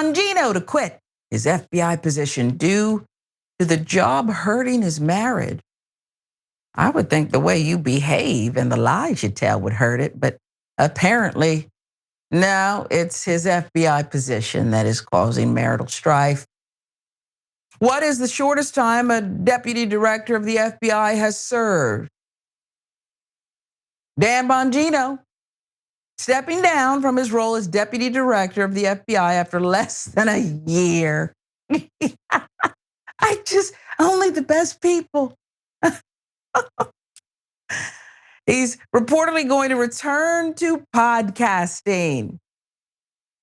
Bongino to quit his FBI position due to the job hurting his marriage. I would think the way you behave and the lies you tell would hurt it, but apparently, no, it's his FBI position that is causing marital strife. What is the shortest time a deputy director of the FBI has served? Dan Bongino, stepping down from his role as deputy director of the FBI after less than a year. Only the best people. He's reportedly going to return to podcasting,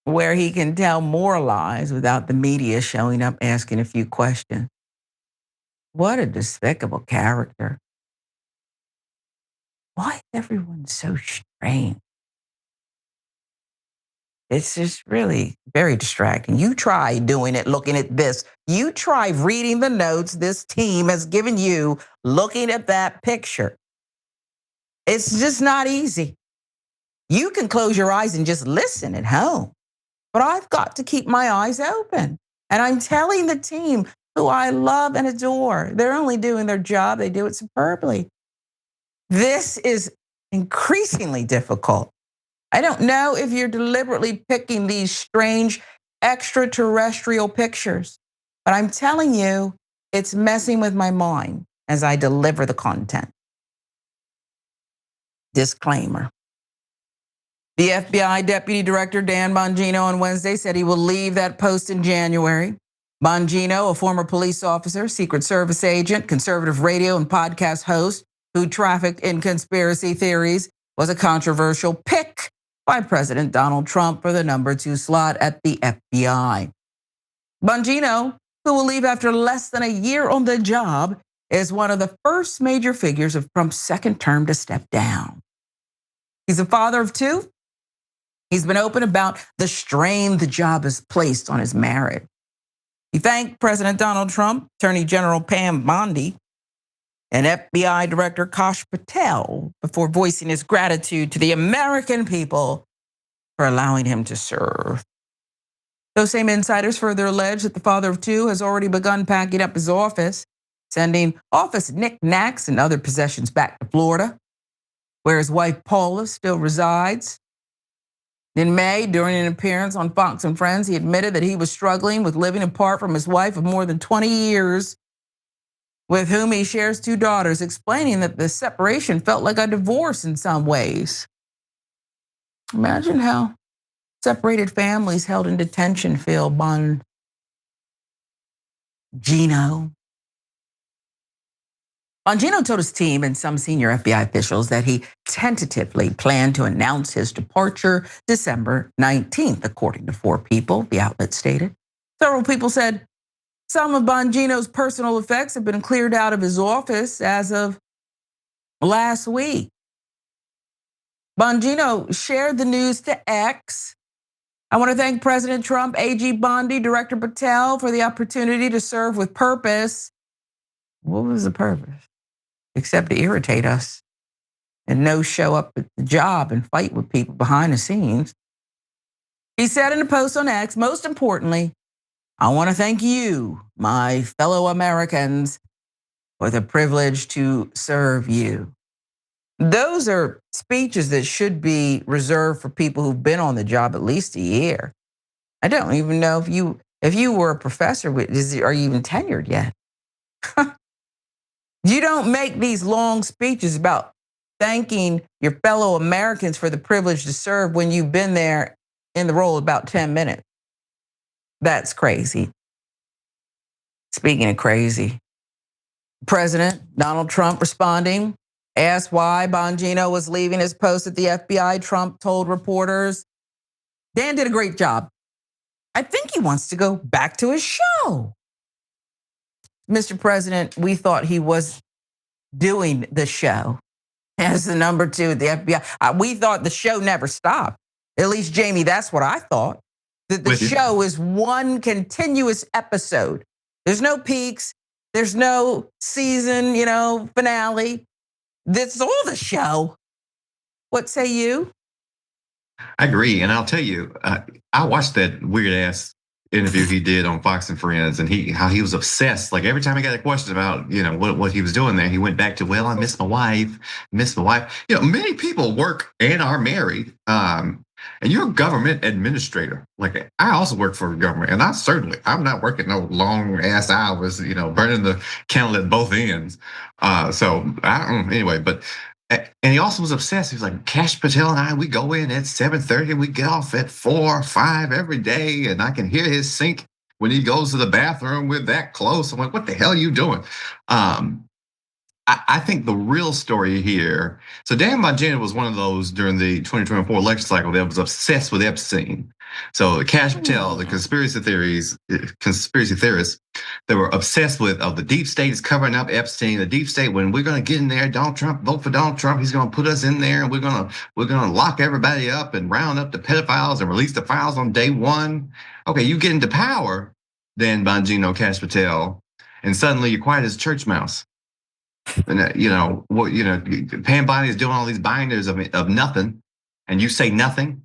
where he can tell more lies without the media showing up asking a few questions. What a despicable character. Why is everyone so strange? It's just really very distracting. You try doing it, looking at this. You try reading the notes this team has given you, looking at that picture. It's just not easy. You can close your eyes and just listen at home, but I've got to keep my eyes open. And I'm telling the team, who I love and adore, they're only doing their job. They do it superbly. This is increasingly difficult. I don't know if you're deliberately picking these strange extraterrestrial pictures, but I'm telling you, it's messing with my mind as I deliver the content. Disclaimer. The FBI Deputy Director Dan Bongino on Wednesday said he will leave that post in January. Bongino, a former police officer, Secret Service agent, conservative radio and podcast host who trafficked in conspiracy theories, was a controversial pick by President Donald Trump for the number 2 slot at the FBI. Bongino, who will leave after less than a year on the job, is one of the first major figures of Trump's second term to step down. He's a father of 2. He's been open about the strain the job has placed on his marriage. He thanked President Donald Trump, Attorney General Pam Bondi, and FBI Director Kash Patel before voicing his gratitude to the American people for allowing him to serve. Those same insiders further allege that the father of 2 has already begun packing up his office, sending office knickknacks and other possessions back to Florida, where his wife Paula still resides. In May, during an appearance on Fox and Friends, he admitted that he was struggling with living apart from his wife of more than 20 years, with whom he shares 2 daughters, explaining that the separation felt like a divorce in some ways. Imagine how separated families held in detention feel, Bongino. Bongino told his team and some senior FBI officials that he tentatively planned to announce his departure December 19th, according to 4 people, the outlet stated. Several people said some of Bongino's personal effects have been cleared out of his office as of last week. Bongino shared the news to X. I want to thank President Trump, AG Bondi, Director Patel for the opportunity to serve with purpose. What was the purpose? Except to irritate us and no show up at the job and fight with people behind the scenes. He said in a post on X, most importantly, I want to thank you, my fellow Americans, for the privilege to serve you. Those are speeches that should be reserved for people who've been on the job at least a year. I don't even know if you were a professor, are you even tenured yet? You don't make these long speeches about thanking your fellow Americans for the privilege to serve when you've been there in the role about 10 minutes. That's crazy. Speaking of crazy, President Donald Trump responding, asked why Bongino was leaving his post at the FBI. Trump told reporters, Dan did a great job. I think he wants to go back to his show. Mr. President, we thought he was doing the show as the number 2 at the FBI. We thought the show never stopped. At least, Jamie, that's what I thought. That the show is one continuous episode. There's no peaks. There's no season, finale. This is all the show. What say you? I agree. And I'll tell you, I watched that weird ass interview he did on Fox and Friends, and how he was obsessed. Like every time he got a question about, what he was doing there, he went back to, well, I miss my wife, miss my wife. Many people work and are married. And you're a government administrator. Like I also work for the government, and I'm not working no long ass hours, burning the candle at both ends. Anyway, but. And he also was obsessed. He was like, Kash Patel and I, we go in at 7:30, we get off at 4 or 5 every day, and I can hear his sink when he goes to the bathroom. We're that close. I'm like, what the hell are you doing? I think the real story here. So Dan Bongino was one of those during the 2024 election cycle that was obsessed with Epstein. So Kash Patel, the conspiracy theorists, they were obsessed with the deep state is covering up Epstein. The deep state, when we're going to get in there, Donald Trump, vote for Donald Trump. He's going to put us in there, and we're going to lock everybody up and round up the pedophiles and release the files on day one. Okay, you get into power, Dan Bongino, Kash Patel, and suddenly you're quiet as a church mouse. And Pam Bondi is doing all these binders of nothing, and you say nothing.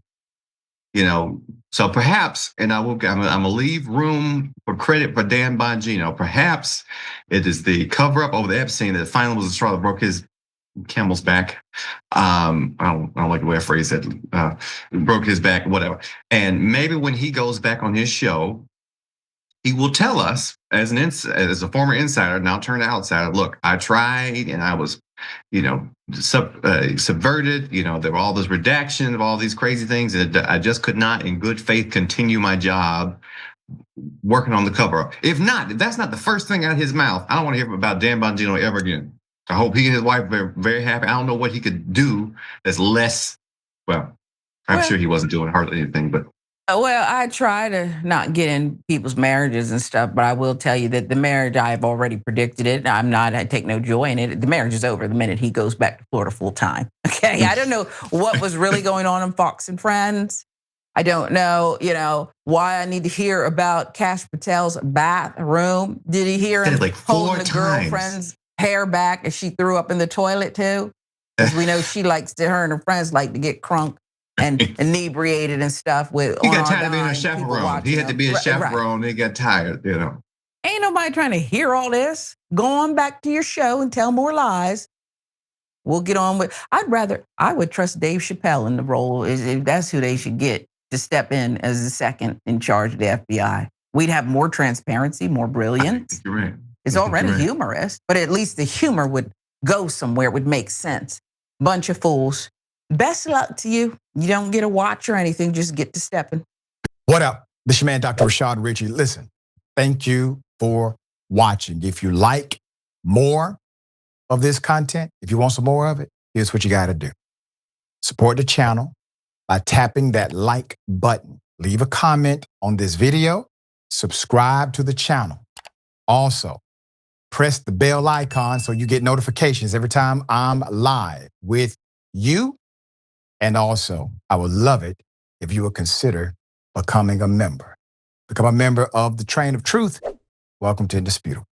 So perhaps, and I'm gonna leave room for credit for Dan Bongino. Perhaps it is the cover up over the Epstein that finally was the straw that broke his camel's back. I don't like the way I phrase it. Broke his back, whatever. And maybe when he goes back on his show, he will tell us as a former insider, now turned outsider, look, I tried and I was, subverted. There were all this redaction of all these crazy things, and I just could not, in good faith, continue my job working on the cover up. If that's not the first thing out of his mouth, I don't want to hear about Dan Bongino ever again. I hope he and his wife are very happy. I don't know what he could do that's less. Well, I'm sure he wasn't doing hardly anything, but. Well, I try to not get in people's marriages and stuff, but I will tell you that the marriage, I've already predicted it. I take no joy in it. The marriage is over the minute he goes back to Florida full time. Okay, I don't know what was really going on Fox and Friends. I don't know, why I need to hear about Kash Patel's bathroom. Did he hear him like holding the girlfriend's hair back as she threw up in the toilet too? Because we know her and her friends like to get crunk and inebriated and stuff with. He got tired of being a chaperone. He had to be a chaperone. Right. He got tired, Ain't nobody trying to hear all this. Go on back to your show and tell more lies. We'll get on with. I would trust Dave Chappelle in the role. If that's who they should get to step in as the second in charge of the FBI. We'd have more transparency, more brilliance. You're right. It's already humorous, but at least the humor would go somewhere. It would make sense. Bunch of fools. Best of luck to you. You don't get a watch or anything, just get to stepping. What up? This is your man, Dr. Rashad Richey. Listen, thank you for watching. If you like more of this content, if you want some more of it, here's what you got to do. Support the channel by tapping that like button. Leave a comment on this video. Subscribe to the channel. Also, press the bell icon so you get notifications every time I'm live with you. And also, I would love it if you would consider becoming a member. Become a member of the Train of Truth. Welcome to Indisputable.